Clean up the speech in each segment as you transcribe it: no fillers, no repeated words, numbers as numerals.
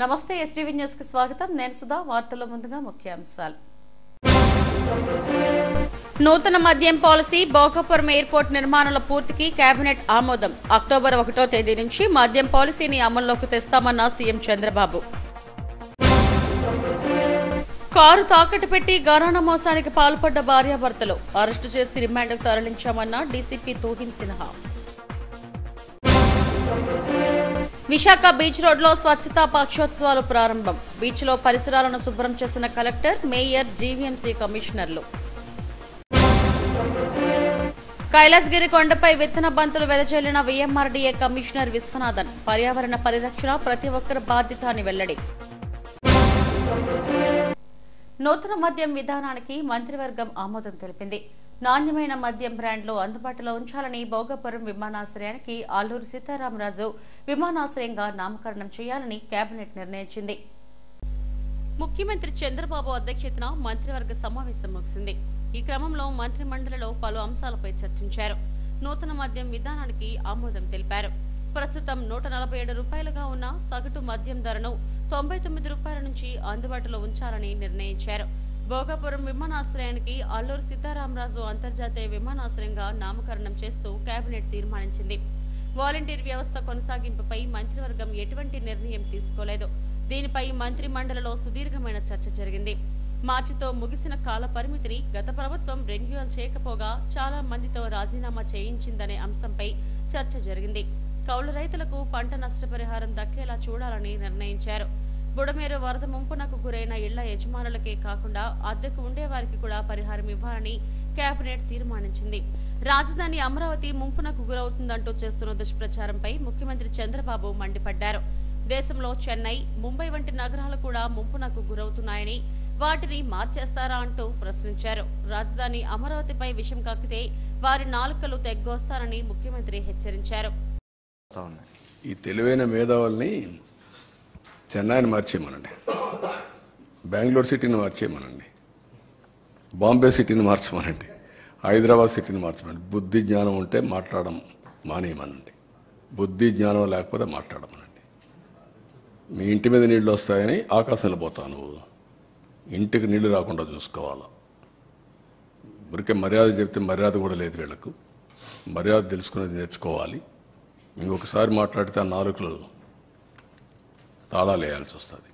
నమస్తే STV news కి స్వాగతం నేను సుధా వార్తల్లో ముందుగా ముఖ్యాంశాలు నూతన మద్యం పాలసీ భోగాపురం ఎయిర్పోర్ట్ నిర్మాణాల పూర్తికి కేబినెట్ ఆమోదం అక్టోబర్ 1వ తేదీ నుంచి మద్యం పాలసీని అమల్లోకి తెస్తామన్న సీఎం చంద్రబాబు కారు తాకట్టు పెట్టి ఘరానా మోసానికి పాల్పడ్డ భార్యాభర్తలు అరెస్టు చేసి రిమాండ్కు తరలించామన్న డీసీపీ తూహిన్ సిన్హా విశాఖ బీచ్ రోడ్లో స్వచ్ఛతా పక్షోత్సవాలు ప్రారంభం బీచ్లో పరిసరాలను శుభ్రం చేసిన కలెక్టర్ మేయర్ జీవీఎంసీ కమిషనర్లు కైలాసగిరి కొండపై విత్తన బంతులు వెదజల్లిన వీఎంఆర్డీఏ కమిషనర్ విశ్వనాథన్ పర్యావరణ పరిరక్షణ ప్రతి ఒక్కరి బాధ్యత అని వెల్లడి నూతన మద్యం విధానానికి మంత్రివర్గం ఆమోదం తెలిపింది నాణ్యమైన మద్యం బ్రాండ్లు అందుబాటులో ఉంచాలని భోగాపురం విమానాశ్రయానికి అల్లూరి సీతారామరాజు విమానాశ్రయంగా నామకరణం చేయాలని కేబినెట్ నిర్ణయించింది ముఖ్యమంత్రి చంద్రబాబు అధ్యక్షతన మంత్రివర్గ సమావేశం ముగిసింది ఈ క్రమంలో మంత్రి మండలిలో పలు అంశాలపై చర్చించారు నూతన మద్యం విధానానికి ఆమోదం తెలిపారు ప్రస్తుతం 147 రూపాయలుగా ఉన్న సగటు మద్యం ధరను 99 రూపాయల నుంచి అందుబాటులో ఉంచాలని నిర్ణయించారు భోగాపురం విమానాశ్రయానికి అల్లూరి సీతారామరాజు అంతర్జాతీయ విమానాశ్రయంగా నామకరణం చేస్తూ కేబినెట్ తీర్మానించింది వాలంటీర్ వ్యవస్థ కొనసాగింపుపై మంత్రివర్గం ఎటువంటి నిర్ణయం తీసుకోలేదు దీనిపై మంత్రి మండలిలో సుదీర్ఘమైన చర్చ జరిగింది మార్చితో ముగిసిన కాల పరిమితిని గత ప్రభుత్వం రెన్యూవల్ చేయకపోగా చాలా మందితో రాజీనామా చేయించిందనే అంశంపై చర్చ జరిగింది కౌలు రైతులకు పంట నష్టపరిహారం దక్కేలా చూడాలని నిర్ణయించారు బుడమేరు వరద ముంపునకు గురైన ఇళ్ల యజమానులకే కాకుండా అద్దెకు ఉండేవారికి కూడా పరిహారం ఇవ్వాలని కేబినెట్ తీర్మానించింది రాజధాని అమరావతి ముంపునకు గురవుతుందంటూ చేస్తున్న దుష్ప్రచారంపై ముఖ్యమంత్రి చంద్రబాబు మండిపడ్డారు దేశంలో చెన్నై ముంబై వంటి నగరాలు కూడా ముంపునకు గురవుతున్నాయని వాటిని మార్చేస్తారా అంటూ ప్రశ్నించారు రాజధాని అమరావతిపై విషం కక్కితే వారి నాలుకలు తెగ్గొస్తారని ముఖ్యమంత్రి హెచ్చరించారు ఈ తెలివైన మేధావుల్ని చెన్నైని మార్చేయమనండి, బెంగళూరు సిటీని మార్చేయమనండి, బాంబే సిటీని మార్చమనండి, హైదరాబాద్ సిటీని మార్చమనండి. బుద్ధి జ్ఞానం ఉంటే మాట్లాడడం మానేయమనండి, బుద్ధి జ్ఞానం లేకపోతే మాట్లాడమనండి. మీ ఇంటి మీద నీళ్ళు వస్తాయని ఆకాశంలో పోతావు నువ్వు, ఇంటికి నీళ్లు రాకుండా చూసుకోవాలా. ఊరికే మర్యాద చెప్తే మర్యాద కూడా లేదు వీళ్ళకు, మర్యాద తెలుసుకునేది నేర్చుకోవాలి. ఇంకొకసారి మాట్లాడితే ఆ నాలుకలు తాళాలు వేయాల్సి వస్తుంది.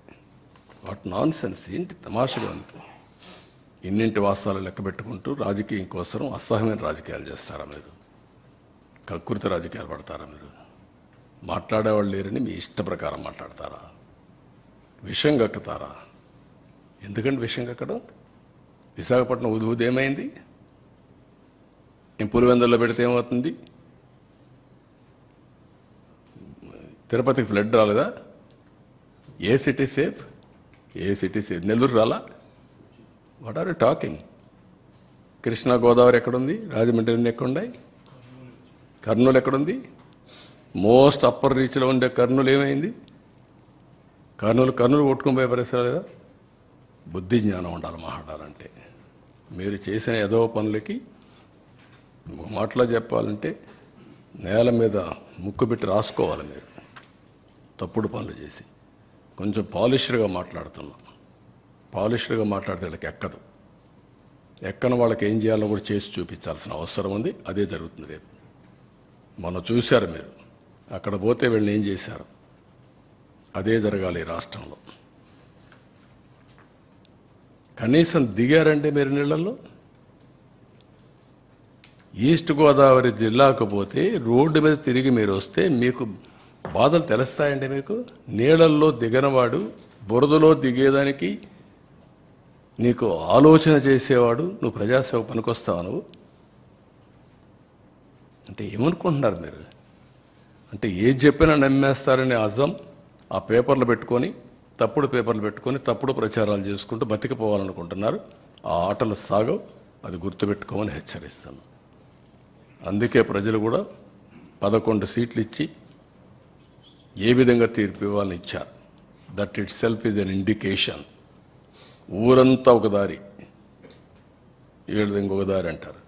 వాట్ నాన్ సెన్స్, ఏంటి తమాషగా ఉంది. ఇన్నింటి వాస్తవాలు లెక్క పెట్టుకుంటూ రాజకీయం కోసం అసహ్యమైన రాజకీయాలు చేస్తారా మీరు? కక్కుర్తి రాజకీయాలు పడతారా మీరు? మాట్లాడేవాళ్ళు లేరని మీ ఇష్ట ప్రకారం మాట్లాడతారా? విషం కక్కుతారా? ఎందుకంటే విషం కక్కడం? విశాఖపట్నం ఉదూది ఏమైంది? నేను పులివెందుల్లో పెడితే ఏమవుతుంది? తిరుపతికి ఫ్లడ్ రాలేదా? ఏ సిటీ సేఫ్? ఏ సిటీ సేఫ్? నెల్లూరు రాలా? What are you talking? Krishna Godavari ఎక్కడుంది? రాజమండ్రి ఎక్కడున్నాయి? కర్నూలు ఎక్కడుంది? మోస్ట్ అప్పర్ రీచ్లో ఉండే కర్నూలు ఏమైంది? కర్నూలు కొట్టుకుని పోయే పరిస్థితి లేదా? బుద్ధి జ్ఞానం ఉండాలి మాట్లాడాలంటే. మీరు చేసిన ఏదో పనులకి మాటలో చెప్పాలంటే నేల మీద ముక్కు పెట్టి రాసుకోవాలి. మీరు తప్పుడు పనులు చేసి కొంచెం పాలిష్డ్గా మాట్లాడుతున్నాం. పాలిష్డ్గా మాట్లాడితే వాళ్ళకి ఎక్కదు. ఎక్కని వాళ్ళకి ఏం చేయాలో కూడా చేసి చూపించాల్సిన అవసరం ఉంది. అదే జరుగుతుంది రేపు. మొన్న చూశారు మీరు, అక్కడ పోతే వీళ్ళని ఏం చేశారు. అదే జరగాలి ఈ రాష్ట్రంలో. కనీసం దిగారంటే మీరు నీళ్ళల్లో. ఈస్ట్ గోదావరి జిల్లాకు పోతే రోడ్డు మీద తిరిగి మీరు వస్తే మీకు బాధలు తెలుస్తాయండి. మీకు నీళ్ళల్లో దిగనవాడు, బురదలో దిగేదానికి నీకు ఆలోచన చేసేవాడు నువ్వు ప్రజాసేవ పనికొస్తావు నువ్వు అంటే ఏమనుకుంటున్నారు మీరు? అంటే ఏది చెప్పినా నమ్మేస్తారనే అజం ఆ పేపర్లు పెట్టుకొని, తప్పుడు పేపర్లు పెట్టుకొని తప్పుడు ప్రచారాలు చేసుకుంటూ బతికిపోవాలనుకుంటున్నారు. ఆ ఆటలు సాగవు, అది గుర్తుపెట్టుకోమని హెచ్చరిస్తాను. అందుకే ప్రజలు కూడా 11 సీట్లు ఇచ్చి ఏ విధంగా తీర్పు ఇవ్వాలని ఇచ్చారు. That it self is an indication. ఊరంతా ఒక దారి, వీళ్ళది ఇంకొక దారి అంటారు.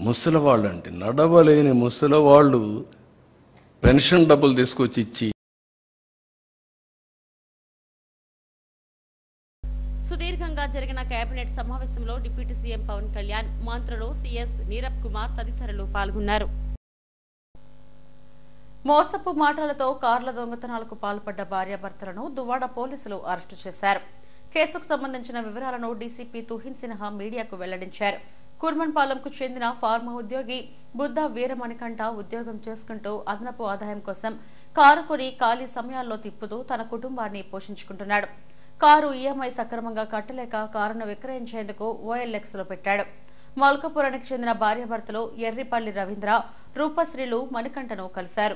ముసలివాళ్ళు అంటే నడవలేని ముసలివాళ్ళు పెన్షన్ డబ్బులు తీసుకొచ్చి ఇచ్చి జరిగిన కేబినెట్ సమావేశంలో డిప్యూటీ సీఎం పవన్ కళ్యాణ్, మంత్రులు సిఎస్ నీరబ్ కుమార్ తదితరులు పాల్గొన్నారు. మోసపు మాటలతో కార్ల దొంగతనాలకు పాల్పడ్డ భార్యాభర్తలను దువ్వాడ పోలీసులు అరెస్టు చేశారు. కేసుకు సంబంధించిన వివరాలను డీసీపీ తుహిన్ సిన్హా మీడియాకు వెల్లడించారు. కుర్మన్పాలెంకు చెందిన ఫార్మా ఉద్యోగి బుద్ధ వీరమణికంఠ ఉద్యోగం చేసుకుంటూ అదనపు ఆదాయం కోసం కారు కొని ఖాళీ సమయాల్లో తిప్పుతూ తన కుటుంబాన్ని పోషించుకుంటున్నాడు. కారు ఈఎంఐ సక్రమంగా కట్టలేక కారును విక్రయించేందుకు OLX లో పెట్టాడు. మల్కపురానికి చెందిన భార్యాభర్తలు ఎర్రిపల్లి రవీంద్ర, రూపశ్రీలు మణికంఠను కలిశారు.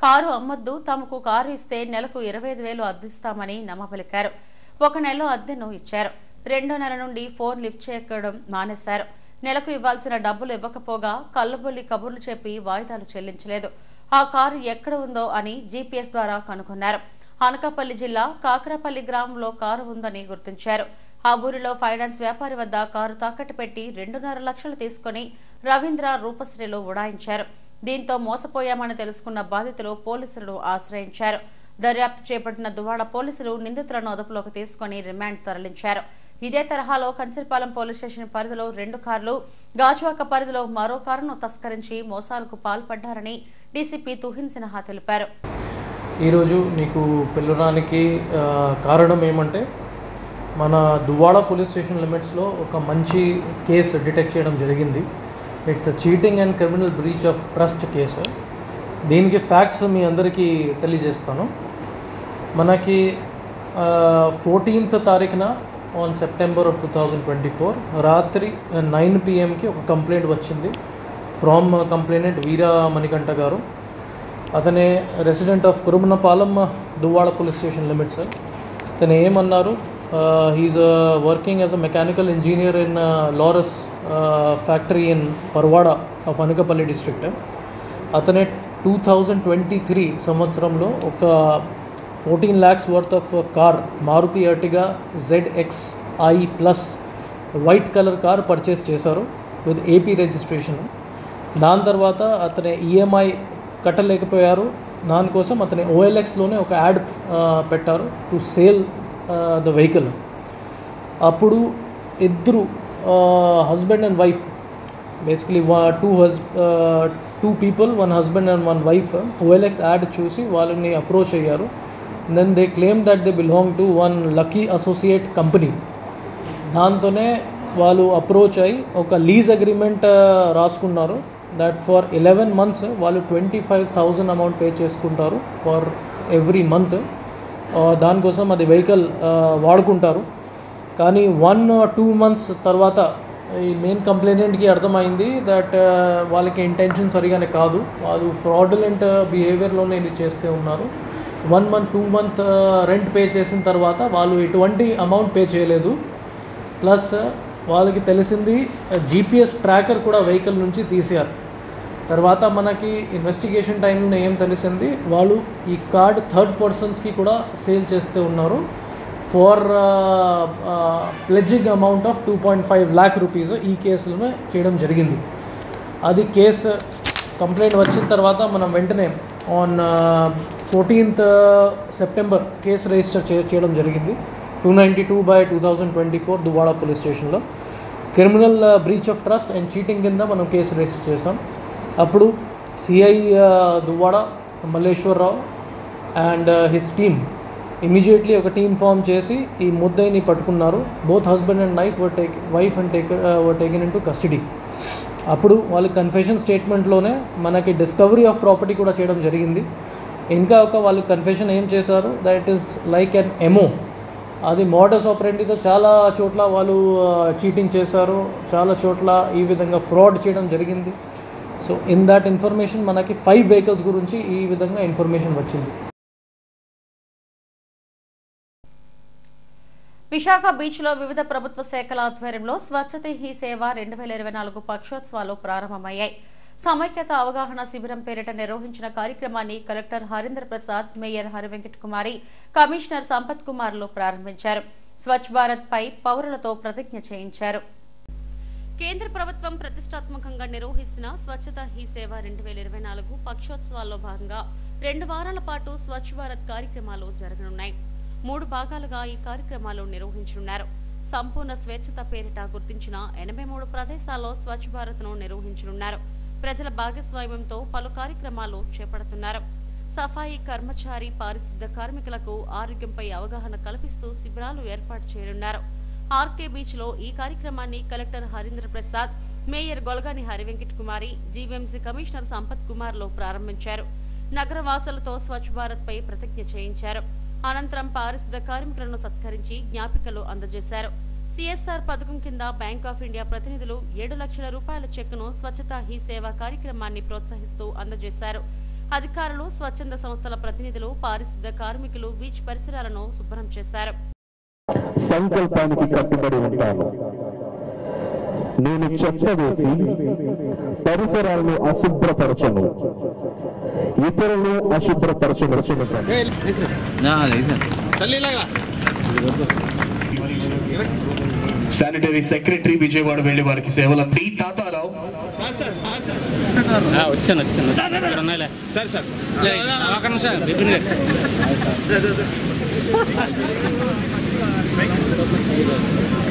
కారు అమ్మొద్దు, తమకు కారు ఇస్తే నెలకు 25,000 అద్దిస్తామని నమ్మబలికారు. 1 నెల అద్దెను ఇచ్చారు. 2వ నెల నుండి ఫోన్ లిఫ్ట్ చేయడం మానేశారు. నెలకు ఇవ్వాల్సిన డబ్బులు ఇవ్వకపోగా కళ్ళబొల్లి కబుర్లు చెప్పి వాయిదాలు చెల్లించలేదు. ఆ కారు ఎక్కడ ఉందో అని GPS ద్వారా కనుగొన్నారు. అనకాపల్లి జిల్లా కాకరపల్లి గ్రామంలో కారు ఉందని గుర్తించారు. ఆ ఊరిలో ఫైనాన్స్ వ్యాపారి వద్ద కారు తాకట్టు పెట్టి 2.5 లక్షలు తీసుకుని రవీంద్ర, రూపశ్రీలు ఉడాయించారు. దీంతో మోసపోయామని తెలుసుకున్న బాధితులు పోలీసులను ఆశ్రయించారు. దర్యాప్తు చేపట్టిన దువ్వాడ పోలీసులు నిందితులను అదుపులోకి తీసుకుని రిమాండ్ తరలించారు. ఇదే తరహాలో కంచర్పాలెం పోలీస్ స్టేషన్ పరిధిలో 2 కార్లు, గాజువాక పరిధిలో మరో కారును తస్కరించి మోసాలకు పాల్పడ్డారని డీసీపీ తుహిన్ సిన్హా తెలిపారు. ఈరోజు మీకు పిలవడానికి కారణం ఏమంటే, మన దువ్వాడ పోలీస్ స్టేషన్ లిమిట్స్లో ఒక మంచి కేసు డిటెక్ట్ చేయడం జరిగింది. It's a cheating and criminal breach of trust case. దీనికి ఫ్యాక్ట్స్ మీ అందరికీ తెలియజేస్తాను. మనకి 14th తారీఖున ఆన్ సెప్టెంబర్ ఆఫ్ 2024 రాత్రి 9 PM ఒక కంప్లైంట్ వచ్చింది ఫ్రమ్ కంప్లైనెంట్ వీర మణికంఠ గారు. అతనే resident of Kurmannapalem, Duvvada police station limits. అతను ఏమన్నారు, he is working as a mechanical engineer in Laurus factory in Parawada of Anakapalli district. అతనే 2023 సంవత్సరంలో ఒక 14 lakhs worth of car Maruti Ertiga ZXi plus white colour car purchase చేశారు with AP registration. దాని తర్వాత అతని EMI కట్టలేకపోయారు. దానికోసం అతని OLXలోనే ఒక యాడ్ పెట్టారు టు సేల్ ద వెహికల్. అప్పుడు ఇద్దరు husband and wife, basically two people, one husband and one wife, OLX ad చూసి వాళ్ళని అప్రోచ్ అయ్యారు. Then they claim that they belong to one lucky associate company. దాంతోనే వాళ్ళు అప్రోచ్ అయ్యి ఒక లీజ్ అగ్రిమెంట్ రాసుకున్నారు. దట్ ఫర్ 11 months వాళ్ళు 25,000 amount pay చేసుకుంటారు ఫర్ ఎవ్రీ మంత్. దానికోసం అది వెహికల్ వాడుకుంటారు. కానీ 1 or 2 months తర్వాత ఈ మెయిన్ కంప్లైనెంట్కి అర్థమైంది దట్ వాళ్ళకి ఇంటెన్షన్ సరిగానే కాదు, వాళ్ళు ఫ్రాడులెంట్ బిహేవియర్లోనే ఇది చేస్తూ ఉన్నారు. 1 month 2 month రెంట్ పే చేసిన తర్వాత వాళ్ళు ఎటువంటి అమౌంట్ పే చేయలేదు. ప్లస్ వాళ్ళకి తెలిసింది GPS ట్రాకర్ కూడా వెహికల్ నుంచి తీసారు. తర్వాత మనకి ఇన్వెస్టిగేషన్ టైంలో ఏం తెలిసింది, వాళ్ళు ఈ కార్డ్ థర్డ్ పర్సన్స్కి కూడా సేల్ చేస్తూ ఉన్నారు for pledging amount of 2.5 lakh rupees ఈ కేసులో చేయడం జరిగింది. అది కేసు కంప్లైంట్ వచ్చిన తర్వాత మనం వెంటనే on 14th September case register చేయడం జరిగింది 292/2024 దువ్వాడ పోలీస్ స్టేషన్లో. Criminal breach of trust and cheating కింద మనం కేసు రిజిస్టర్ చేసాం. అప్పుడు CI Duvvada Malleswararao and his team immediately ఒక టీమ్ ఫామ్ చేసి ఈ ముద్దాయిని పట్టుకున్నారు. Both husband and wife and taken into custody. అప్పుడు వాళ్ళ కన్ఫెషన్ స్టేట్మెంట్లోనే మనకి డిస్కవరీ ఆఫ్ ప్రాపర్టీ కూడా చేయడం జరిగింది. ఇంకా వాళ్ళు కన్ఫెషన్ ఏం చేశారు, దట్ ఈస్ లైక్ అన్ ఎమో. అది మోడస్ ఆపరెండితో చాలా చోట్ల వాళ్ళు చీటింగ్ చేశారు, చాలా చోట్ల ఈ విధంగా ఫ్రాడ్ చేయడం జరిగింది. సో ఇన్ దట్ ఇన్ఫర్మేషన్ మనకి 5 vehicles గురించి ఈ విధంగా ఇన్ఫర్మేషన్ వచ్చింది. విశాఖ బీచ్లో వివిధ ప్రభుత్వ శాఖల ఆధ్వర్యంలో స్వచ్ఛతే హీ సేవ 2024 పక్షోత్సవాలు ప్రారంభమయ్యాయి. సమైక్యత అవగాహన శిబిరం పేరిట నిర్వహించిన కార్యక్రమాన్ని కలెక్టర్ హరీంద్ర ప్రసాద్, మేయర్ హరివెంకట కుమారి, కమిషనర్ సంపత్ కుమార్లు ప్రారంభించారు. స్వచ్ఛ భారత్ పై పౌరులతో ప్రతిజ్ఞ చేయించారు. కేంద్ర ప్రభుత్వం ప్రతిష్టాత్మకంగా నిర్వహిస్తున్న స్వచ్ఛతా హీ సేవ 2024 పక్షోత్సవాల్లో భాగంగా 2 వారాల పాటు స్వచ్ఛ భారత్ కార్యక్రమాలు జరగనున్నాయి. 3 భాగాలుగా ఈ కార్యక్రమాలు నిర్వహించనున్నారు. సంపూర్ణ స్వేచ్ఛత పేరిట గుర్తించిన 83 ప్రదేశాల్లో స్వచ్ఛ భారత్ను నిర్వహించనున్నారు. ప్రజల భాగస్వామ్యంతో పలు కార్యక్రమాలు చేపడుతున్నారు. సఫాయి కర్మచారి పారిశుద్ధ కార్మికులకు ఆరోగ్యంపై అవగాహన కల్పిస్తూ శిబిరాలు ఏర్పాటు చేయనున్నారు. ఆర్కే బీచ్ లో ఈ కార్యక్రమాన్ని కలెక్టర్ హరీంద్ర ప్రసాద్, మేయర్ గొలగాని హరివెంకట్ కుమారి, జీవీఎంసీ కమిషనర్ సంపత్ కుమార్ లో ప్రారంభించారు. నగరవాసులతో స్వచ్ఛ భారత్ పై ప్రతిజ్ఞ చేయించారు. అనంతరం పారిశుద్ధ కార్మికులను సత్కరించి జ్ఞాపికలు అందజేశారు. సిఎస్ఆర్ పథకం కింద బ్యాంక్ ఆఫ్ ఇండియా ప్రతినిధులు 7 లక్షల రూపాయల చెక్కును స్వచ్ఛతా హీ సేవ కార్యక్రమాన్ని ప్రోత్సహిస్తూ అందజేశారు. అధికారులు, స్వచ్ఛంద సంస్థల ప్రతినిధులు, పారిశుద్ధ కార్మికులు బీచ్ పరిసరాలను శుభ్రం చేశారు. సంకల్పానికి కట్టుబడి ఉంటాను. నేను చెత్త వేసి పరిసరాలను అశుభ్రపరచను, ఇతరులను అశుభ్రపరచను. శానిటరీ సెక్రటరీ విజయవాడ వెళ్లి వారికి సేవల పి తాతారావు.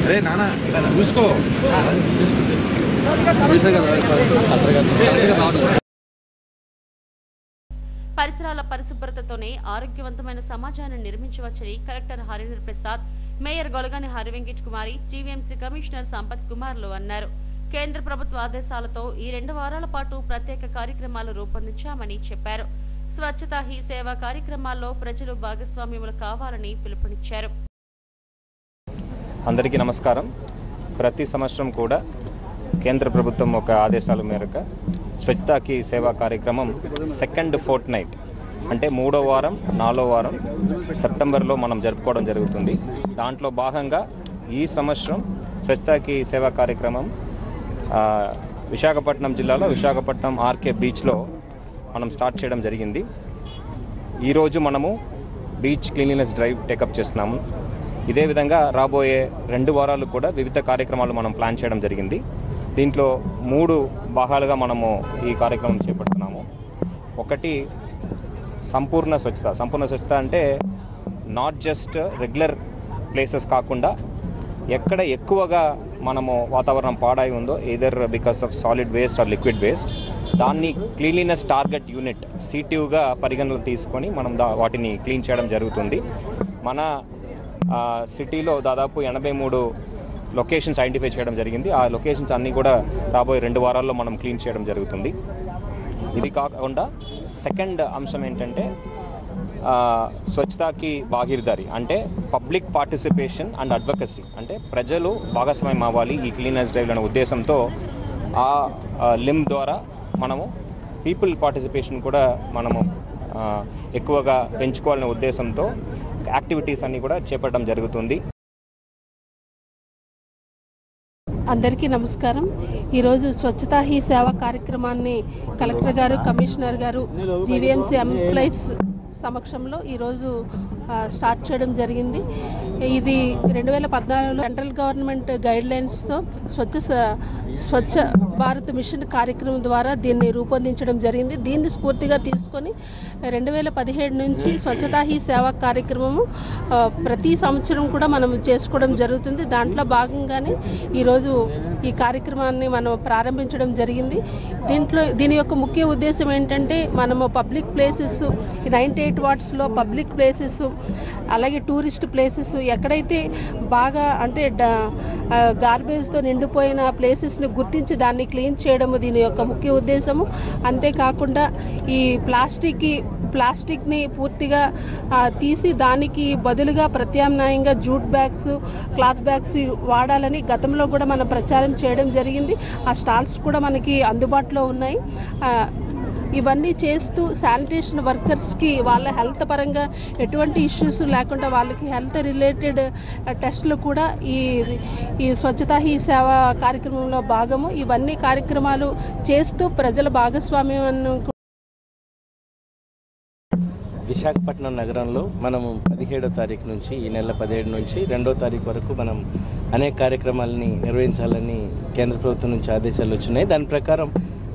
అరే నాన్న చూసుకో. పరిసరాల పరిశుభ్రతతోనే ఆరోగ్యవంతమైన సమాజాన్ని నిర్మించవచ్చని కలెక్టర్ హరీంద్ర ప్రసాద్, మేయర్ గొలగాని హరివెంకట్ కుమారి, జీవీఎంసీ కమిషనర్ సంపత్ కుమార్లు అన్నారు. కేంద్ర ప్రభుత్వ ఆదేశాలతో ఈ 2 వారాల పాటు ప్రత్యేక కార్యక్రమాలు రూపొందించామని చెప్పారు. స్వచ్ఛతా హీ సేవ కార్యక్రమాల్లో ప్రజలు భాగస్వామ్యములు కావాలని పిలుపునిచ్చారు. అందరికీ నమస్కారం. ప్రతి సంవత్సరం కూడా కేంద్ర ప్రభుత్వం ఒక ఆదేశాల మేరకు స్వచ్ఛతా హీ సేవా కార్యక్రమం సెకండ్ ఫోర్ట్ నైట్ అంటే 3వ వారం 4వ వారం సెప్టెంబర్లో మనం జరుపుకోవడం జరుగుతుంది. దాంట్లో భాగంగా ఈ సంవత్సరం స్వచ్ఛతా హీ సేవా కార్యక్రమం విశాఖపట్నం జిల్లాలో విశాఖపట్నం ఆర్కే బీచ్లో మనం స్టార్ట్ చేయడం జరిగింది. ఈరోజు మనము బీచ్ క్లీన్లీనెస్ డ్రైవ్ టేకప్ చేస్తున్నాము. ఇదే విధంగా రాబోయే 2 వారాలు కూడా వివిధ కార్యక్రమాలు మనం ప్లాన్ చేయడం జరిగింది. దీంట్లో 3 భాగాలుగా మనము ఈ కార్యక్రమం చేపడుతున్నాము. ఒకటి సంపూర్ణ స్వచ్ఛత. సంపూర్ణ స్వచ్ఛత అంటే నాట్ జస్ట్ రెగ్యులర్ ప్లేసెస్ కాకుండా ఎక్కడ ఎక్కువగా మనము వాతావరణం పాడై ఉందో either because of solid waste or liquid waste, దాన్ని క్లీన్లీనెస్ టార్గెట్ యూనిట్ సిటియూగా పరిగణనలు తీసుకొని మనం వాటిని క్లీన్ చేయడం జరుగుతుంది. మన సిటీలో దాదాపు 83 లొకేషన్స్ ఐడెంటిఫై చేయడం జరిగింది. ఆ లొకేషన్స్ అన్నీ కూడా రాబోయే 2 వారాల్లో మనం క్లీన్ చేయడం జరుగుతుంది. ఇది కాకుండా సెకండ్ అంశం ఏంటంటే స్వచ్ఛతా హీ భాగీదారీ అంటే పబ్లిక్ పార్టిసిపేషన్ అండ్ అడ్వకసీ, అంటే ప్రజలు భాగస్వామ్యం అవ్వాలి ఈ క్లీనెస్ డ్రైవ్ అనే ఉద్దేశంతో ఆ లిమ్ ద్వారా మనము పీపుల్ పార్టిసిపేషన్ కూడా మనము ఎక్కువగా పెంచుకోవాలనే ఉద్దేశంతో యాక్టివిటీస్ అన్నీ కూడా చేపట్టడం జరుగుతుంది. అందరికీ నమస్కారం. ఈరోజు స్వచ్ఛతా హీ సేవా కార్యక్రమాన్ని కలెక్టర్ గారు, కమిషనర్ గారు, జీవీఎంసీ ఎంప్లాయీస్ సమక్షంలో ఈరోజు స్టార్ట్ చేయడం జరిగింది. ఇది 2014లో central government గైడ్లైన్స్తో Swachh Bharat machine కార్యక్రమం ద్వారా దీన్ని రూపొందించడం జరిగింది. దీన్ని స్ఫూర్తిగా తీసుకొని 2017 నుంచి స్వచ్ఛతా హీ సేవా కార్యక్రమము ప్రతి సంవత్సరం కూడా మనం చేసుకోవడం జరుగుతుంది. దాంట్లో భాగంగానే ఈరోజు ఈ కార్యక్రమాన్ని మనం ప్రారంభించడం జరిగింది. దీని యొక్క ముఖ్య ఉద్దేశం ఏంటంటే మనము పబ్లిక్ ప్లేసెస్ 98 వార్డ్స్లో పబ్లిక్ ప్లేసెస్, అలాగే టూరిస్ట్ ప్లేసెస్ ఎక్కడైతే బాగా అంటే గార్బేజ్తో నిండిపోయిన ప్లేసెస్ని గుర్తించి దాన్ని క్లీన్ చేయడము దీని యొక్క ముఖ్య ఉద్దేశము. అంతేకాకుండా ఈ ప్లాస్టిక్ని పూర్తిగా తీసి దానికి బదులుగా ప్రత్యామ్నాయంగా జూట్ బ్యాగ్స్, క్లాత్ బ్యాగ్స్ వాడాలని గతంలో కూడా మనం ప్రచారం చేయడం జరిగింది. ఆ స్టాల్స్ కూడా మనకి అందుబాటులో ఉన్నాయి. ఇవన్నీ చేస్తూ శానిటేషన్ వర్కర్స్కి వాళ్ళ హెల్త్ పరంగా ఎటువంటి ఇష్యూస్ లేకుండా వాళ్ళకి హెల్త్ రిలేటెడ్ టెస్టులు కూడా ఈ స్వచ్ఛతా హీ సేవా కార్యక్రమంలో భాగము. ఇవన్నీ కార్యక్రమాలు చేస్తూ ప్రజల భాగస్వామ్యం. విశాఖపట్నం నగరంలో మనము 17వ తారీఖు నుంచి ఈ నెల 17 నుంచి 2వ తారీఖు వరకు మనం అనేక కార్యక్రమాలని నిర్వహించాలని కేంద్ర ప్రభుత్వం నుంచి ఆదేశాలు వచ్చినాయి. దాని ప్రకారం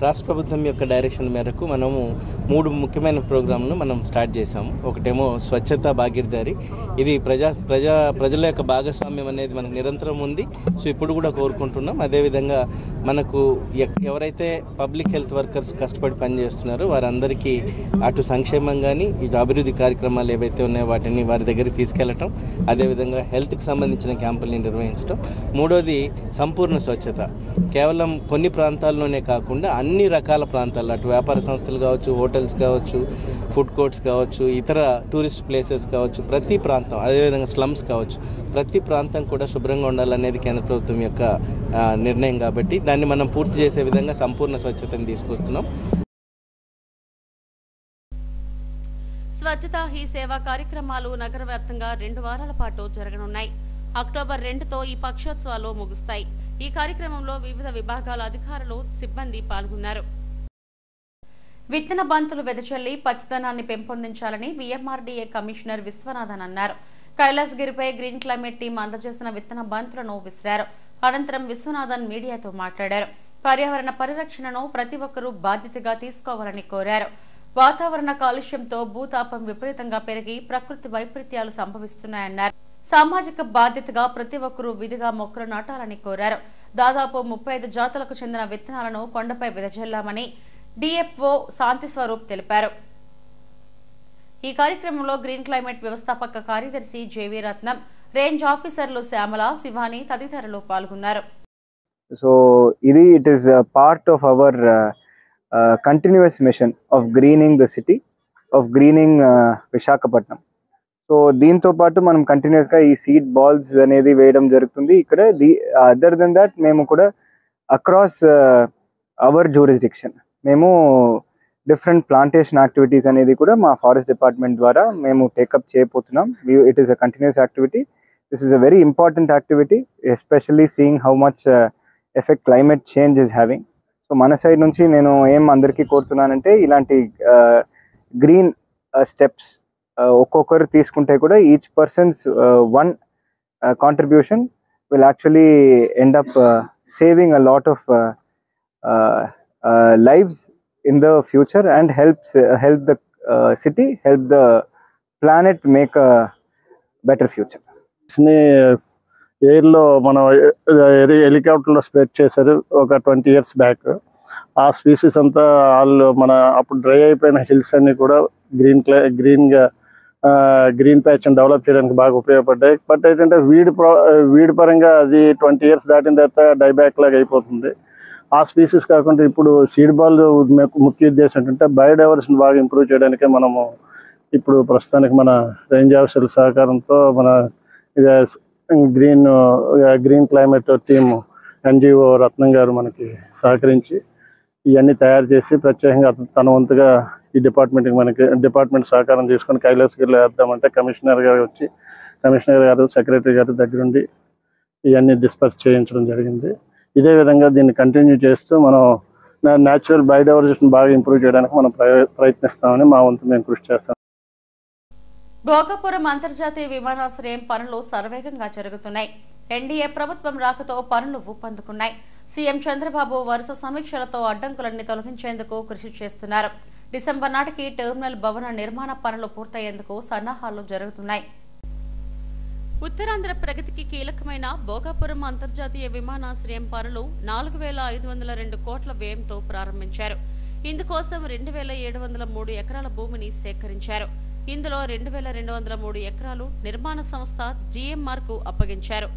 రాష్ట్ర ప్రభుత్వం యొక్క డైరెక్షన్ మేరకు మనము 3 ముఖ్యమైన ప్రోగ్రాంలు మనం స్టార్ట్ చేసాము. ఒకటేమో స్వచ్ఛత భాగీదారి. ఇది ప్రజల యొక్క భాగస్వామ్యం అనేది మనకు నిరంతరం ఉంది. సో ఇప్పుడు కూడా కోరుకుంటున్నాం. అదేవిధంగా మనకు ఎవరైతే పబ్లిక్ హెల్త్ వర్కర్స్ కష్టపడి పనిచేస్తున్నారో వారందరికీ అటు సంక్షేమం కానీ ఇటు అభివృద్ధి కార్యక్రమాలు ఏవైతే ఉన్నాయో వాటిని వారి దగ్గరికి తీసుకెళ్లటం, అదేవిధంగా హెల్త్కి సంబంధించిన క్యాంపుల్ని నిర్వహించడం. మూడోది సంపూర్ణ స్వచ్ఛత. కేవలం కొన్ని ప్రాంతాల్లోనే కాకుండా అన్ని రకాల ప్రాంతాల్లో, అటు వ్యాపార సంస్థలు కావచ్చు, హోటల్స్ కావచ్చు, ఫుడ్ కోర్ట్స్ కావచ్చు, ఇతర టూరిస్ట్ ప్లేసెస్ కావచ్చు, ప్రతి ప్రాంతం, అదేవిధంగా స్లమ్స్ కావచ్చు, ప్రతి ప్రాంతం కూడా శుభ్రంగా ఉండాలనేది కేంద్ర ప్రభుత్వం యొక్క నిర్ణయం. కాబట్టి దాన్ని మనం పూర్తి చేసే విధంగా సంపూర్ణ స్వచ్ఛతని తీసుకొస్తున్నాం. స్వచ్ఛతా హీ సేవా కార్యక్రమాలు నగర వ్యాప్తంగా 2 వారాల పాటు జరగనున్నాయి. అక్టోబర్ 2తో ఈ పక్షోత్సవాలు ముగుస్తాయి. ఈ కార్యక్రమంలో వివిధ విభాగాల అధికారులు, సిబ్బంది పాల్గొన్నారు. విత్తన బంతులు వెదజల్లి పచ్చదనాన్ని పెంపొందించాలని వీఎంఆర్డీఏ కమిషనర్ విశ్వనాథన్ అన్నారు. కైలాసగిరిపై గ్రీన్ క్లైమేట్ టీం అందజేసిన విత్తన బంతులను విసిరారు. అనంతరం విశ్వనాథన్ మీడియాతో మాట్లాడారు. పర్యావరణ పరిరక్షణను ప్రతి ఒక్కరూ బాధ్యతగా తీసుకోవాలని కోరారు. వాతావరణ కాలుష్యంతో భూతాపం విపరీతంగా పెరిగి ప్రకృతి వైపరీత్యాలు సంభవిస్తున్నాయన్నారు. సామాజిక బాధ్యతగా ప్రతి ఒక్కరూ విధిగా మొక్కలు నాటాలని కోరారు. దాదాపు 35 జాతులకు చెందిన విత్తనాలను కొండపై వెదజల్లామని డిఎఫ్ఓ శాంతి స్వరూప్ తెలిపారు. ఈ కార్యక్రమంలో గ్రీన్ క్లైమేట్ వ్యవస్థాపక కార్యదర్శి జేవీ రత్నం, రేంజ్ ఆఫీసర్లు శ్యామల, శివాని తదితరులు పాల్గొన్నారు. సో ఇది it is part of our continuous machine of greening the city, of greening Visakhapatnam. So దీంతో పాటు మనం కంటిన్యూస్గా ఈ సీడ్ బాల్స్ అనేది వేయడం జరుగుతుంది. ఇక్కడ అదర్ దెన్ దాట్ మేము కూడా అక్రాస్ అవర్ జ్యూరిస్డిక్షన్ మేము డిఫరెంట్ ప్లాంటేషన్ యాక్టివిటీస్ అనేది కూడా మా ఫారెస్ట్ డిపార్ట్మెంట్ ద్వారా మేము టేకప్ చేయబోతున్నాం. It is a continuous activity. This is a very important activity, especially seeing how much effect climate change is having. So మన సైడ్ నుంచి నేను ఏం అందరికీ కోరుతున్నానంటే ఇలాంటి గ్రీన్ స్టెప్స్ ఒక్కొక్కరు తీసుకుంటే కూడా each persons one contribution will actually end up saving a lot of lives in the future and help the city, help the planet make a better future. ఎయిర్లో మనం హెలికాప్టర్లో స్ప్రెడ్ చేశారు ఒక 20 years బ్యాక్. ఆ species అంతా వాళ్ళు మన అప్పుడు dry అయిపోయిన హిల్స్ అన్ని కూడా గ్రీన్ ప్యాచ్ని డెవలప్ చేయడానికి బాగా ఉపయోగపడ్డాయి. బట్ ఏంటంటే వీడి పరంగా అది 20 years దాటిన తర్వాత డైబ్యాక్ లాగా అయిపోతుంది. ఆ స్పీసీస్ కాకుండా ఇప్పుడు సీడ్ బాల్ ముఖ్య ఉద్దేశం ఏంటంటే బయోడైవర్సిటీని బాగా ఇంప్రూవ్ చేయడానికే మనము ఇప్పుడు ప్రస్తుతానికి మన రేంజ్ ఆఫీసర్ల సహకారంతో మన గ్రీన్ క్లైమేట్ టీమ్ ఎన్జిఓ రత్నం గారు మనకి సహకరించి ఇవన్నీ తయారు చేసి ప్రత్యేకంగా తన వంతుగా ఈ డిపార్ట్మెంట్ సహకారం తీసుకొని కైలాసగిరిలో వేద్దామంటే కమిషనర్ గారు సెక్రటరీ గారు దగ్గరుండి ఇవన్నీ డిస్పర్స్ చేయించడం జరిగింది. ఇదే విధంగా దీన్ని కంటిన్యూ చేస్తూ మనం న్యాచురల్ బయోడైవర్సిటీని బాగా ఇంప్రూవ్ చేయడానికి మనం ప్రయత్నిస్తామని మా వంతు మేము కృషి చేస్తాం. భోగాపురం అంతర్జాతీయ విమానాశ్రయం పనులు శరవేగంగా జరుగుతున్నాయి. ఎన్డీఏ ప్రభుత్వం రాకతో పనులు ఊపందుకున్నాయి. సీఎం చంద్రబాబు వరుస సమీక్షలతో అడ్డంకులన్నీ తొలగించేందుకు కృషి చేస్తున్నారు. డిసెంబర్ నాటికి టెర్మినల్ భవన నిర్మాణ పనులు పూర్తయ్యేందుకు సన్నాహాలు జరుగుతున్నాయి. ఉత్తరాంధ్ర ప్రగతికి కీలకమైన భోగాపురం అంతర్జాతీయ విమానాశ్రయం పనులు 4,502 కోట్ల వ్యయంతో ప్రారంభించారు. ఇందుకోసం 2,703 ఎకరాల భూమిని సేకరించారు. ఇందులో 2,203 ఎకరాలు నిర్మాణ సంస్థ జీఎంఆర్ కు అప్పగించారు.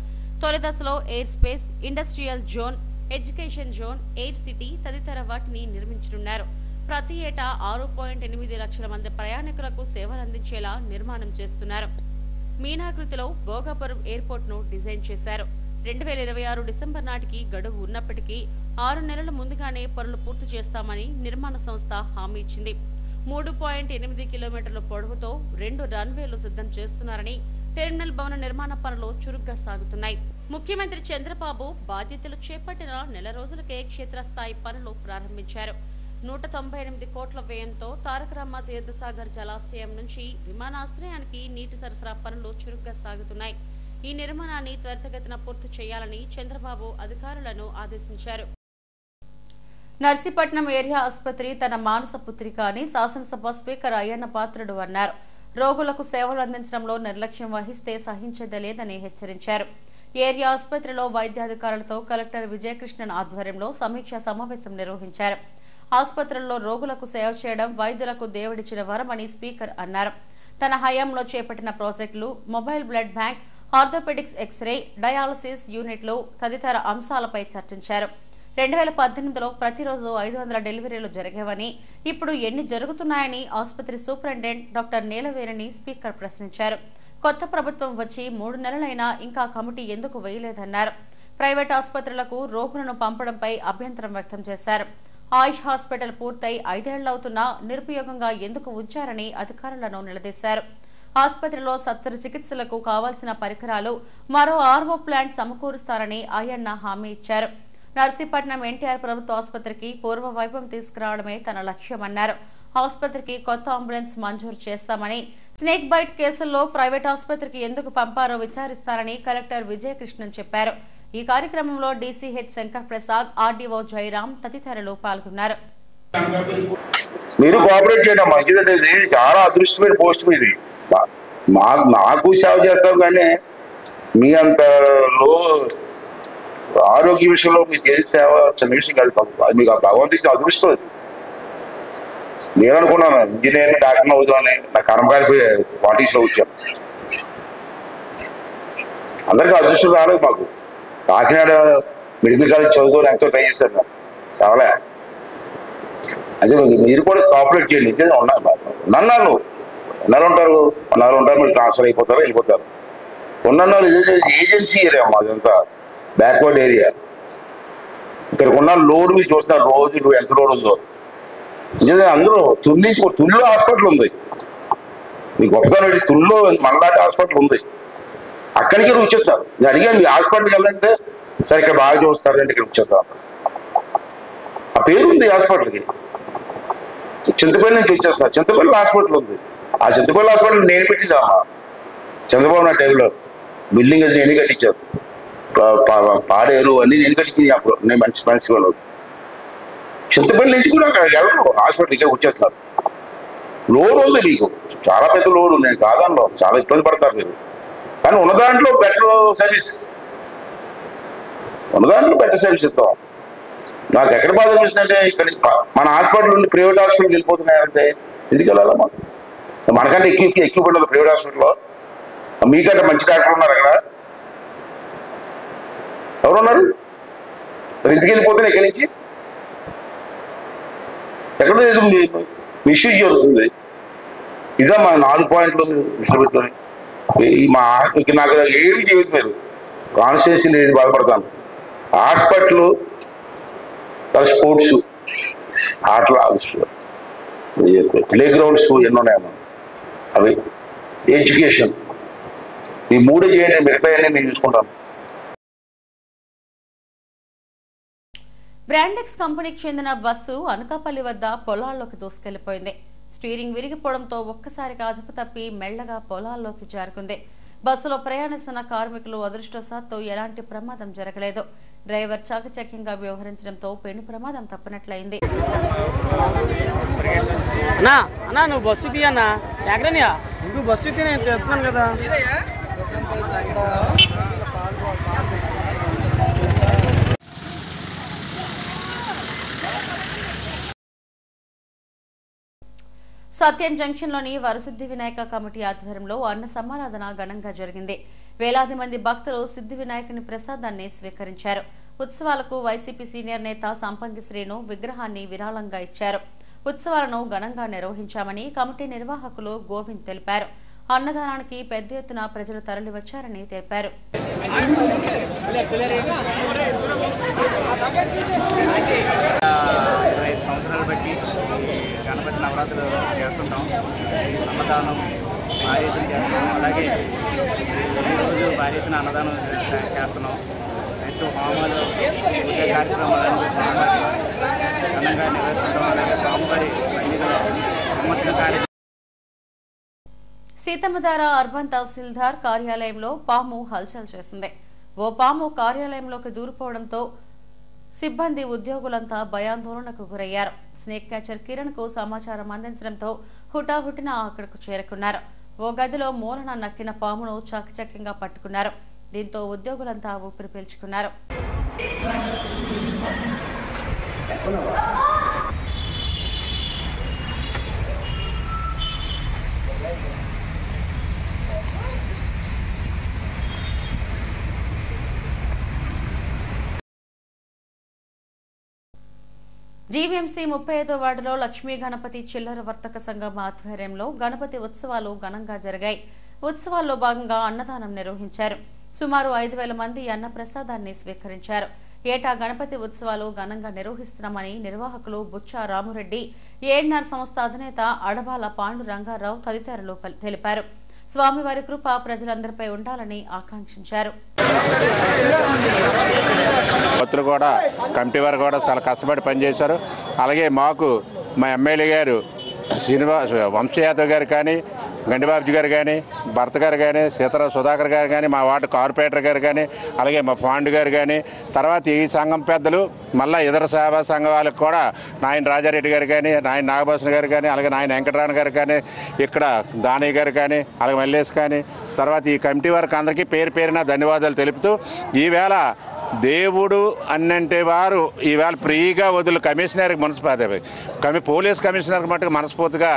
తొలి దశలో air space, industrial zone, education zone, air city తదితర వాటిని నిర్మించనున్నారు. ప్రతి ఏటా 6.8 లక్షల మంది ప్రయాణికులకు సేవలందించేలా నిర్మాణం చేస్తున్నారు. మీనాకృతిలో భోగాపురం ఎయిర్పోర్ట్ ను డిజైన్ చేశారు. 2026 డిసెంబర్ నాటికి గడువు ఉన్నప్పటికీ 6 నెలల ముందుగానే పనులు పూర్తి చేస్తామని నిర్మాణ సంస్థ హామీ ఇచ్చింది. 3.8 కిలోమీటర్ల పొడవుతో 2 రన్వేలు సిద్ధం చేస్తున్నారని, టెర్మినల్ భవన నిర్మాణ పనులు చురుగ్గా సాగుతున్నాయి. ముఖ్యమంత్రి చంద్రబాబు బాధ్యతలు చేపట్టిన నెల రోజులకే క్షేత్రస్థాయి పనులు ప్రారంభించారు. 198 కోట్ల వ్యయంతో తారకరామ తీర్థసాగర్ జలాశయం నుంచి విమానాశ్రయానికి నీటి సరఫరా పనులు చురుగ్గా సాగుతున్నాయి. ఈ నిర్మాణాన్ని త్వరితగతిన పూర్తి చేయాలని చంద్రబాబు అధికారులను ఆదేశించారు. నర్సీపట్నం ఏరియా ఆసుపత్రి తన మానస పుత్రిక అని శాసనసభ స్పీకర్ అయ్యన్న పాత్రుడు అన్నారు. రోగులకు సేవలు అందించడంలో నిర్లక్ష్యం వహిస్తే సహించేదే లేదని హెచ్చరించారు. ఏరియా ఆసుపత్రిలో వైద్యాధికారులతో కలెక్టర్ విజయకృష్ణన్ ఆధ్వర్యంలో సమీక్షా సమావేశం నిర్వహించారు. ఆసుపత్రుల్లో రోగులకు సేవ చేయడం వైద్యులకు దేవుడిచ్చిన వరమని స్పీకర్ అన్నారు. తన హయాంలో చేపట్టిన ప్రాజెక్టులు, mobile blood bank, orthopaedics, x ray, dialysis యూనిట్లు తదితర అంశాలపై చర్చించారు. 2018లో ప్రతిరోజు 500 డెలివరీలు జరిగేవని, ఇప్పుడు ఎన్ని జరుగుతున్నాయని ఆసుపత్రి సూపరింటెండెంట్ డాక్టర్ నీలవేణిని స్పీకర్ ప్రశ్నించారు. కొత్త ప్రభుత్వం వచ్చి 3 నెలలైనా ఇంకా కమిటీ ఎందుకు వేయలేదన్నారు. ప్రైవేట్ ఆసుపత్రులకు రోగులను పంపడంపై అభ్యంతరం వ్యక్తం చేశారు. ఆయుష్ హాస్పిటల్ పూర్తయి 5 ఏళ్లవుతున్నా నిరుపయోగంగా ఎందుకు ఉంచారని అధికారులను నిలదీశారు. ఆసుపత్రిలో శస్త్రచికిత్సలకు కావాల్సిన పరికరాలు, మరో ఆర్వో ప్లాంట్ సమకూరుస్తారని అయ్యన్న హామీ ఇచ్చారు. నర్సీపట్నం ఎన్టీఆర్ ప్రభుత్వ ఆసుపత్రికి పూర్వ వైభవం తీసుకురావడమే తన లక్ష్యమన్నారు. ఆసుపత్రికి కొత్త అంబులెన్స్ మంజూరు చేస్తామని, స్నేక్ బైట్ కేసుల్లో ప్రైవేట్ ఆసుపత్రికి ఎందుకు పంపారో విచారిస్తారని కలెక్టర్ విజయకృష్ణన్ చెప్పారు. ఈ కార్యక్రమంలో డీసీహెచ్ శంకర్ ప్రసాద్, ఆర్డీఓ జయరాం తదితరులు పాల్గొన్నారు. మీరు కోఆపరేట్ చేయడం మంచిదండి. ఇది చాలా అదృష్టమైన పోస్ట్ ఇది. నాకు సేవ చేస్తాం కానీ మీ అంత లో ఆరోగ్య విషయంలో మీరు చేసే సేవ చిన్న విషయం కాదు. అది మీకు భగవంతుడికి అదృష్టం. నేను అనుకున్నాను ఇంజనీర్, డాక్టర్ అవుతామని. నా కర్మకాయ పాలిటిక్స్లో వచ్చాను. అందరికీ అదృష్టం రాలేదు. మాకు కాకినాడ మెడికల్ కాలేజ్ చదువుకొని ఎంతో ట్రై చేశాను. నాకు చావలే. అదే మీరు కూడా కోఆపరేట్ చేయండి. ఉన్నాను ఎన్నాళ్ళు ఉంటారు, మీరు ట్రాన్స్ఫర్ అయిపోతారు, వెళ్ళిపోతారు. ఉన్న ఏజెన్సీ ఏరియా మాదంతా బ్యాక్వర్డ్ ఏరియా. ఇక్కడ ఉన్న లోడ్ మీరు చూస్తున్నారు. రోజు ఎంత లోడ్ ఉందో నిజంగా. అందరూ తుల్లో హాస్పిటల్ ఉంది. మీకు గొప్పతనం తుల్లో మనలాంటి హాస్పిటల్ ఉంది. అక్కడికి వచ్చేస్తారు. నేను అడిగాను మీ హాస్పిటల్కి వెళ్ళంటే సరే ఇక్కడ బాగా చూస్తారంటే ఇక్కడ వచ్చేస్తారు. ఆ పేరు ఉంది హాస్పిటల్కి. చింతపల్లి నుంచి వచ్చేస్తారు. చింతపల్లి హాస్పిటల్ ఉంది. ఆ చింతపల్లి హాస్పిటల్ నేను పెట్టిందమ్మా. చంద్రబాబు నాయుడు టైంలో బిల్డింగ్ అది నేను కట్టించారు. పాడేరు అన్ని నేను కట్టించింది. అప్పుడు నేను మంచి వాళ్ళు. చింతపల్లి నుంచి కూడా అక్కడ ఎవరు హాస్పిటల్ ఇక్కడ వచ్చేస్తున్నారు. లోడ్ ఉంది మీకు, చాలా పెద్ద లోడ్. నేను కాదంలో చాలా ఇబ్బంది పడతారు మీరు. కానీ ఉన్న దాంట్లో బెటర్ సర్వీస్ ఇస్తాం. నాకు ఎక్కడ బాధ అనిపిస్తుందంటే ఇక్కడ మన హాస్పిటల్ నుండి ప్రైవేట్ హాస్పిటల్కి వెళ్ళిపోతున్నాయంటే ఎందుకు వెళ్ళాలమ్మా? మనకంటే ఎక్విప్మెంట్ ఉంది ప్రైవేట్ హాస్పిటల్లో. మీకంటే మంచి డాక్టర్ ఉన్నారు అక్కడ. ఎవరున్నారు? మరి ఎందుకు వెళ్ళిపోతున్నా ఇక్కడి నుంచి? ఎక్కడో ఏదో ఇష్యూ జరుగుతుంది. ఇదా మా 4 పాయింట్లు దృష్టి పెట్టుకొని నాకు ఏమి చేయదు. మీరు కాన్స్టిట్యూన్సీ ఏది బాధపడతాను. హాస్పిటల్, స్పోర్ట్స్, ఆటల ప్లే గ్రౌండ్స్ ఎన్నో ఉన్నాయమ్మా. అవి ఎడ్యుకేషన్, ఈ 3 చేయండి. మిగతాయన్నీ మేము చూసుకుంటాం. బ్రాండెక్స్ కంపెనీకి చెందిన బస్సు అనకాపల్లి వద్ద పొలాల్లోకి దూసుకెళ్లిపోయింది. స్టీరింగ్ విరిగిపోవడంతో ఒక్కసారిగా అదుపు తప్పి మెల్లగా పొలాల్లోకి జారుకుంది. బస్సులో ప్రయాణిస్తున్న కార్మికులు అదృష్టవశాత్తు ఎలాంటి ప్రమాదం జరగలేదు. డ్రైవర్ చాకచక్యంగా వ్యవహరించడంతో పెను ప్రమాదం తప్పినట్లయింది. నువ్వు బస్సు తీయన్నా శాఖరనియా, నువ్వు బస్సు తీ, నేను చెప్తున్నాను కదా. సత్యం జంక్షన్లోని వరసిద్ధి వినాయక కమిటీ ఆధ్వర్యంలో అన్న సమారాధన ఘనంగా జరిగింది. వేలాది మంది భక్తులు సిద్ధి వినాయకుని ప్రసాదాన్ని స్వీకరించారు. ఉత్సవాలకు వైసీపీ సీనియర్ నేత సంపంగి శ్రీను విగ్రహాన్ని విరాళంగా ఇచ్చారు. ఉత్సవాలను ఘనంగా నిర్వహించామని కమిటీ నిర్వాహకులు గోవింద్ తెలిపారు. అన్నదానానికి పెద్ద ఎత్తున ప్రజలు తరలివచ్చారని తెలిపారు. గణపతి నవరాత్రులు చేస్తుంటాం. అన్నదానం భారీ ఎత్తున చేస్తున్నాం. అలాగే ఈరోజు భారీ ఎత్తున అన్నదానం చేస్తున్నాం. నెక్స్ట్ హోమాలు, పూజ కార్యక్రమాలు ఘనంగా నిర్వహిస్తుంటాం. అలాగే స్వామివారి సన్నిధిలో అమ్మత్తుల కార్యక్రమం. సీతమ్మధార అర్బన్ తహసీల్దార్ కార్యాలయంలో పాము హల్చల్ చేసింది. ఓ పాము కార్యాలయంలోకి దూరిపోవడంతో సిబ్బంది ఉద్యోగులంతా భయాందోళనకు గురయ్యారు. స్నేక్ క్యాచర్ కిరణ్ కు సమాచారం అందించడంతో హుటాహుటిన అక్కడకు చేరుకున్నారు. ఓ గదిలో మూలన నక్కిన పామును చాకచక్యంగా పట్టుకున్నారు. దీంతో ఉద్యోగులంతా ఊపిరి పీల్చుకున్నారు. జీవీఎంసీ 35వ వార్డులో లక్ష్మీ గణపతి చిల్లర వర్తక సంఘం ఆధ్వర్యంలో గణపతి ఉత్సవాలు ఘనంగా జరిగాయి. ఉత్సవాల్లో భాగంగా అన్నదానం నిర్వహించారు. సుమారు 5,000 మంది అన్న ప్రసాదాన్ని స్వీకరించారు. ఏటా గణపతి ఉత్సవాలు ఘనంగా నిర్వహిస్తున్నామని నిర్వాహకులు బుచ్చా రామురెడ్డి, ఏఎన్ఆర్ సంస్థ అధినేత అడబాల పాండు రంగారావు తదితరులు తెలిపారు. స్వామివారి కృప ప్రజలందరిపై ఉండాలని ఆకాంక్షించారు. భక్తులు కూడా కమిటీ వారు కూడా చాలా కష్టపడి పనిచేశారు. అలాగే మాకు మా ఎమ్మెల్యే గారు శ్రీనివాస్ వంశయాదవ్ గారు కానీ, గండిబాబుజీ గారు కానీ, భర్త గారు కానీ, సీతారాం సుధాకర్ గారు కానీ, మా వార్డు కార్పొరేటర్ గారు కానీ, అలాగే మా పాండు గారు కానీ, తర్వాత ఈ సంఘం పెద్దలు మళ్ళీ ఇతర సేవా సంఘం వాళ్ళకి కూడా నాయన రాజారెడ్డి గారు కానీ, నాయన నాగభూషణ గారు కానీ, అలాగే నాయన వెంకటరాణ గారు కానీ, ఇక్కడ దానయ్య గారు కానీ, అలాగే మల్లేష్ కానీ, తర్వాత ఈ కమిటీ వారికి అందరికీ పేరు పేరున ధన్యవాదాలు తెలుపుతూ ఈవేళ దేవుడు అన్నంటే వారు ఈవేళ ఫ్రీగా వదులు కమిషనర్కి పోలీస్ కమిషనర్కి మటుకు మనస్ఫూర్తిగా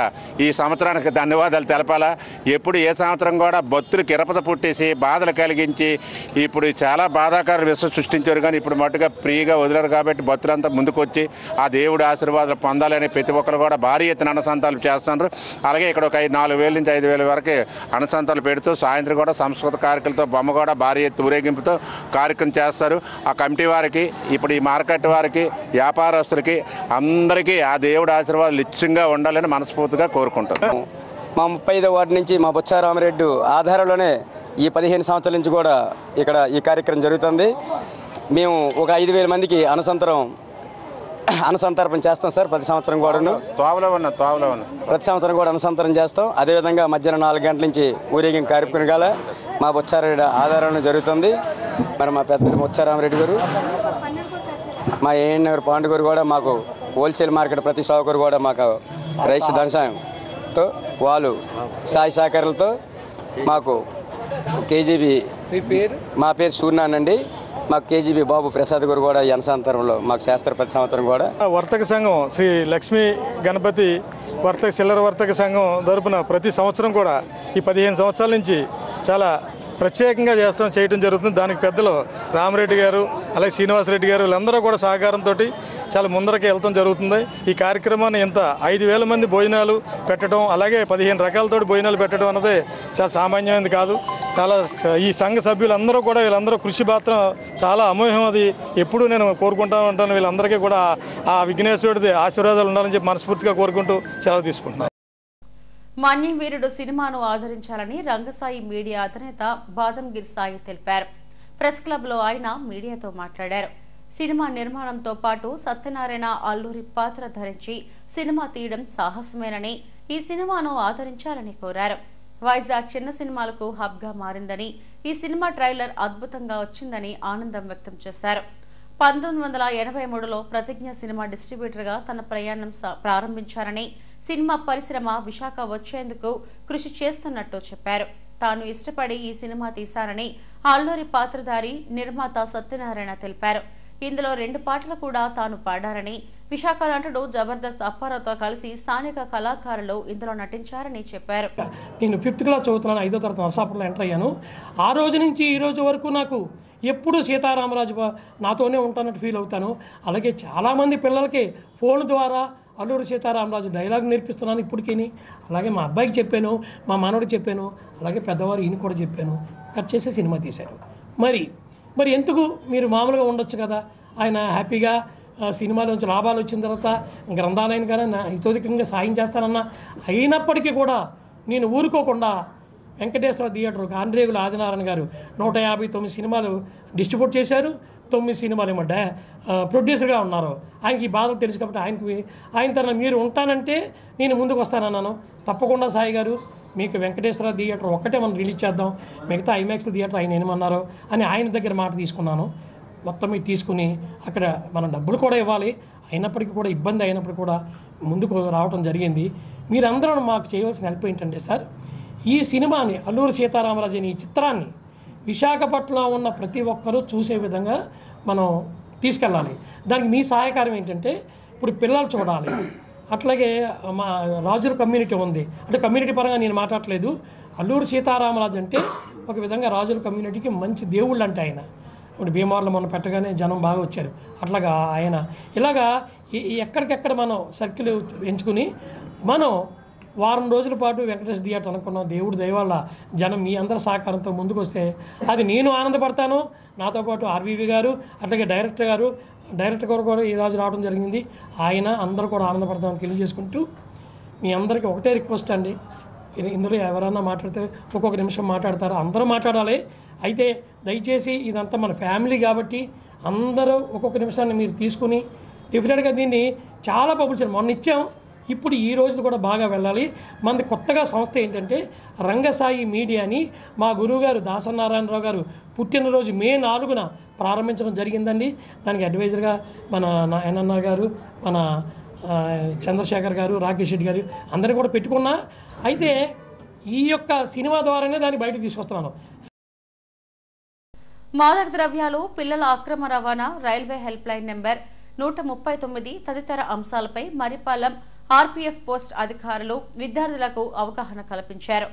ఈ సంవత్సరానికి ధన్యవాదాలు తెలపాలా. ఎప్పుడు ఏ సంవత్సరం కూడా భక్తులు కిరపత పుట్టేసి బాధలు కలిగించి ఇప్పుడు చాలా బాధాకర విషయం సృష్టించారు. కానీ ఇప్పుడు మట్టుగా ఫ్రీగా వదిలేరు కాబట్టి భక్తులంతా ముందుకొచ్చి ఆ దేవుడి ఆశీర్వాదాలు పొందాలని ప్రతి ఒక్కరు కూడా భారీ ఎత్తున అన్నసంతాలు చేస్తున్నారు. అలాగే ఇక్కడ ఒక 4,000 నుంచి 5,000 వరకు అన్నసంతాలు పెడుతూ సాయంత్రం కూడా సంస్కృత కార్యక్రమాలతో బొమ్మ కూడా భారీ ఎత్తు ఊరేగింపుతో కార్యక్రమం చేస్తారు. ఆ కమిటీ వారికి, ఇప్పుడు ఈ మార్కెట్ వారికి, వ్యాపారస్తులకి అందరికీ ఆ దేవుడి ఆశీర్వాదాలు నిశ్చయంగా ఉండాలని మనస్ఫూర్తిగా కోరుకుంటారు. మా 35వ వార్డు నుంచి మా బుచ్చా రామరెడ్డి ఆధారంలోనే ఈ 15 సంవత్సరాల నుంచి కూడా ఇక్కడ ఈ కార్యక్రమం జరుగుతుంది. మేము ఒక 5,000 మందికి అన్నసంతర్పణ చేస్తాం సార్. ప్రతి సంవత్సరం కూడాను ప్రతి సంవత్సరం కూడా అన్నసంతరం చేస్తాం. అదేవిధంగా మధ్యాహ్నం 4 గంటల నుంచి ఊరేగింపు కార్యక్రమాలు మా బుచ్చారెడ్డి ఆధారంలో జరుగుతుంది. మరి మా పెద్దలు బుచ్చారామరెడ్డి గారు, మా ఏఎన్ఆర్ పాండు గారు కూడా మాకు హోల్సేల్ మార్కెట్ ప్రతి సౌకర్యం కూడా మాకు రైస్ ధనసాయంతో వాళ్ళు సాయి సహకారాలతో మాకు కేజీబీ మా పేరు సూర్యనారాయణ, మాకు కేజీబీ బాబు ప్రసాద్ గారు కూడా ఈ అన్నసంతరంలో మాకు చేస్తారు ప్రతి సంవత్సరం కూడా. వర్తక సంఘం శ్రీ లక్ష్మీ గణపతి చిల్లర వర్తక సంఘం తరపున ప్రతి సంవత్సరం కూడా ఈ 15 సంవత్సరాల నుంచి చాలా ప్రత్యేకంగా చేయడం జరుగుతుంది. దానికి పెద్దలు రామరెడ్డి గారు, అలాగే శ్రీనివాసరెడ్డి గారు వీళ్ళందరూ కూడా సహకారంతో చాలా ముందరకి వెళ్తాం జరుగుతుంది. ఈ కార్యక్రమాన్ని ఇంత 5,000 మంది భోజనాలు పెట్టడం, అలాగే 15 రకాలతో భోజనాలు పెట్టడం అన్నది చాలా సామాన్యమైనది కాదు. చాలా ఈ సంఘ సభ్యులందరూ కూడా వీళ్ళందరూ కృషి పాత్ర చాలా అమోఘం. అది ఎప్పుడూ నేను కోరుకుంటూ ఉంటాను. వీళ్ళందరికీ కూడా ఆ విఘ్నేశ్వరుడిది ఆశీర్వాదాలు ఉండాలని చెప్పి మనస్ఫూర్తిగా కోరుకుంటూ సెలవు తీసుకుంటున్నాను. మన్యం వీరుడు సినిమాను ఆదరించాలని రంగసాయి మీడియా అధినేత బాదంగిరి సాయి తెలిపారు. ప్రెస్ క్లబ్ లో ఆయన మీడియాతో మాట్లాడారు. సినిమా నిర్మాణంతో పాటు సత్యనారాయణ అల్లూరి పాత్ర ధరించి సినిమా తీయడం సాహసమేనని, ఈ సినిమాను ఆదరించాలని కోరారు. వైజాగ్ చిన్న సినిమాలకు హబ్ గా మారిందని, ఈ సినిమా ట్రైలర్ అద్భుతంగా వచ్చిందని ఆనందం వ్యక్తం చేశారు. 1983లో ప్రతిజ్ఞ సినిమా డిస్ట్రిబ్యూటర్ గా తన ప్రయాణం ప్రారంభించారని, సినిమా పరిశ్రమ విశాఖ వచ్చేందుకు కృషి చేస్తున్నట్టు చెప్పారు. తాను ఇష్టపడి ఈ సినిమా తీశారని అల్లూరి పాత్రధారి నిర్మాత సత్యనారాయణ తెలిపారు. ఇందులో 2 పాటలు కూడా తాను పాడారని, విశాఖ నటుడు జబర్దస్త్ అప్పారావుతో కలిసి స్థానిక కళాకారులు ఇందులో నటించారని చెప్పారు. నేను 5th క్లాస్ చదువుతున్నాను, 5వ తరగతి నరసాపురంలో ఎంటర్ అయ్యాను. ఆ రోజు నుంచి ఈ రోజు వరకు నాకు ఎప్పుడు సీతారామరాజు నాతోనే ఉంటానట్టు ఫీల్ అవుతాను. అలాగే చాలామంది పిల్లలకి ఫోన్ ద్వారా అల్లూరి సీతారామరాజు డైలాగ్ నేర్పిస్తున్నాను ఇప్పటికీ. అలాగే మా అబ్బాయికి చెప్పాను, మా మనవడికి చెప్పాను, అలాగే పెద్దవారు ఈయన కూడా చెప్పాను. కట్ చేసే సినిమా తీశారు. మరి ఎందుకు మీరు మామూలుగా ఉండొచ్చు కదా, ఆయన హ్యాపీగా సినిమాలోంచి లాభాలు వచ్చిన తర్వాత గ్రంథాలయం కానీ హితోధికంగా సాయం చేస్తానన్నా, అయినప్పటికీ కూడా నేను ఊరుకోకుండా వెంకటేశ్వర థియేటర్ ఆంధ్రేగుల ఆదినారాయణ గారు 159 సినిమాలు డిస్ట్రిబ్యూట్ చేశారు. 9 సినిమాలు ఏమో ప్రొడ్యూసర్గా ఉన్నారు. ఆయనకి ఈ బాధలు తెలుసు కాబట్టి ఆయన తన మీరు ఉంటానంటే నేను ముందుకు వస్తానన్నాను. తప్పకుండా సాయి గారు మీకు వెంకటేశ్వర థియేటర్ ఒక్కటే మనం రిలీజ్ చేద్దాం, మిగతా ఐమాక్స్ థియేటర్ ఆయన ఏమన్నారు అని ఆయన దగ్గర మాట తీసుకున్నాను. మొత్తం మీద తీసుకుని అక్కడ మనం డబ్బులు కూడా ఇవ్వాలి, అయినప్పటికీ కూడా ఇబ్బంది అయినప్పుడు కూడా ముందుకు రావడం జరిగింది. మీరందరూ మాకు చేయవలసిన హెల్ప్ ఏంటంటే సార్, ఈ సినిమాని అల్లూరి సీతారామరాజు అనే ఈ చిత్రాన్ని విశాఖపట్నంలో ఉన్న ప్రతి ఒక్కరూ చూసే విధంగా మనం తీసుకెళ్ళాలి. దానికి మీ సహాయకారం ఏంటంటే ఇప్పుడు పిల్లలు చూడాలి, అట్లాగే మా రాజుల కమ్యూనిటీ ఉంది, అంటే కమ్యూనిటీ పరంగా నేను మాట్లాడలేదు. అల్లూరి సీతారామరాజు అంటే ఒక విధంగా రాజుల కమ్యూనిటీకి మంచి దేవుళ్ళు అంటే ఆయన. ఇప్పుడు భీమవరంలో మనం పెట్టగానే జనం బాగా వచ్చారు, అట్లాగా ఆయన ఇలాగా ఎక్కడికెక్కడ మనం సర్కిల్ ఎంచుకుని మనం వారం రోజుల పాటు వెంకటేష్ థియేటర్ అనుకున్నాం. దేవుడు దయ వల్ల జనం మీ అందరి సహకారంతో ముందుకు వస్తే అది నేను ఆనందపడతాను, నాతో పాటు ఆర్వీవి గారు అట్లాగే డైరెక్టర్ గారు కూడా ఈరోజు రావడం జరిగింది, ఆయన అందరూ కూడా ఆనందపడతామని తెలియజేసుకుంటూ మీ అందరికీ ఒకటే రిక్వెస్ట్ అండి, ఇందులో ఎవరన్నా మాట్లాడితే ఒక్కొక్క నిమిషం మాట్లాడతారు, అందరూ మాట్లాడాలి. అయితే దయచేసి ఇదంతా మన ఫ్యామిలీ కాబట్టి అందరూ ఒక్కొక్క నిమిషాన్ని మీరు తీసుకుని డెఫినెట్గా దీన్ని చాలా పబ్లిసిటీ మొన్న ఇచ్చాం, ఇప్పుడు ఈ రోజు కూడా బాగా వెళ్ళాలి. మనది కొత్తగా సంస్థ ఏంటంటే రంగసాయి మీడియా అని మా గురువుగారు దాసనారాయణరావు గారు పుట్టినరోజు మే 4న ప్రారంభించడం జరిగిందండి. దానికి అడ్వైజర్గా మన ఎన్ఎన్ఆర్ గారు, మన చంద్రశేఖర్ గారు, రాకేష్ రెడ్డి గారు అందరినీ కూడా పెట్టుకున్నా. అయితే ఈ యొక్క సినిమా ద్వారానే దాన్ని బయటకు తీసుకొస్తున్నాను. మాదక ద్రవ్యాలు, పిల్లల అక్రమ రవాణా, రైల్వే హెల్ప్ లైన్ నెంబర్ 139 తదితర అంశాలపై మరిపాలెం ఆర్పీఎఫ్ పోస్ట్ అధికారులు విద్యార్థులకు అవగాహన కల్పించారు.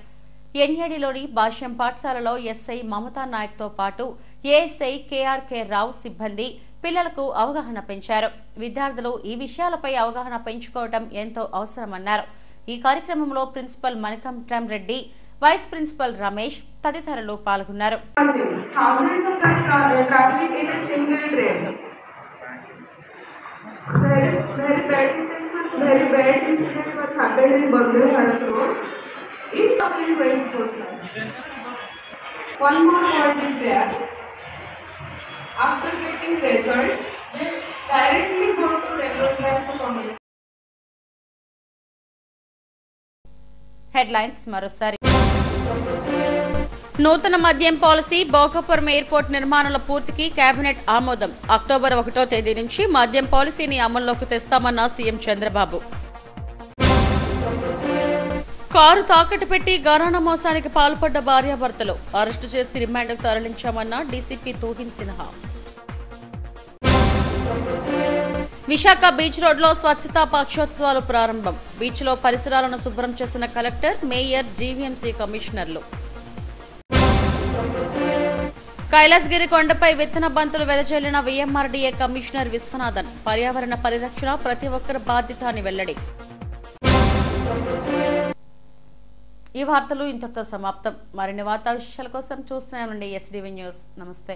ఎన్ఏడిలోని భాష్యం పాఠశాలలో ఎస్ఐ మమతా నాయక్తో పాటు ఏఎస్ఐ కేఆర్కే రావు సిబ్బంది పిల్లలకు అవగాహన పెంచారు. విద్యార్థులు ఈ విషయాలపై అవగాహన పెంచుకోవడం ఎంతో అవసరమన్నారు. ఈ కార్యక్రమంలో principal Manikantham Reddy, vice principal Ramesh తదితరులు పాల్గొన్నారు. Very bad incident was happened in Bangalore Road. In public vehicles. One more point is there. After getting result, directly go to railroad track for comment. Headlines మరోసారి. నూతన మద్యం పాలసీ, భోగాపురం ఎయిర్పోర్ట్ నిర్మాణాల పూర్తికి cabinet ఆమోదం. October 1వ తేదీ నుంచి మద్యం పాలసీని అమల్లోకి తెస్తామన్న సీఎం చంద్రబాబు. కారు తాకట్టు పెట్టి ఘరానా మోసానికి పాల్పడ్డ భార్యాభర్తలు అరెస్టు చేసి రిమాండ్కు తరలించామన్న డీసీపీ తూహిన్ సిన్హా. విశాఖ బీచ్ రోడ్లో స్వచ్ఛతా పక్షోత్సవాలు ప్రారంభం. బీచ్లో పరిసరాలను శుభ్రం చేసిన కలెక్టర్, మేయర్, జీవీఎంసీ కమిషనర్లు. కైలాసగిరి కొండపై విత్తన బంతులు వెదజల్లిన వీఎంఆర్డీఏ కమిషనర్ విశ్వనాథన్. పర్యావరణ పరిరక్షణ ప్రతి ఒక్కరి బాధ్యత అని వెల్లడి. ఈ వార్తలు ఇంతటితో సమాప్తం. మరిన్ని వార్తా విశేషాల కోసం చూస్తూనే ఉండండి ఎస్డీవీ న్యూస్. నమస్తే.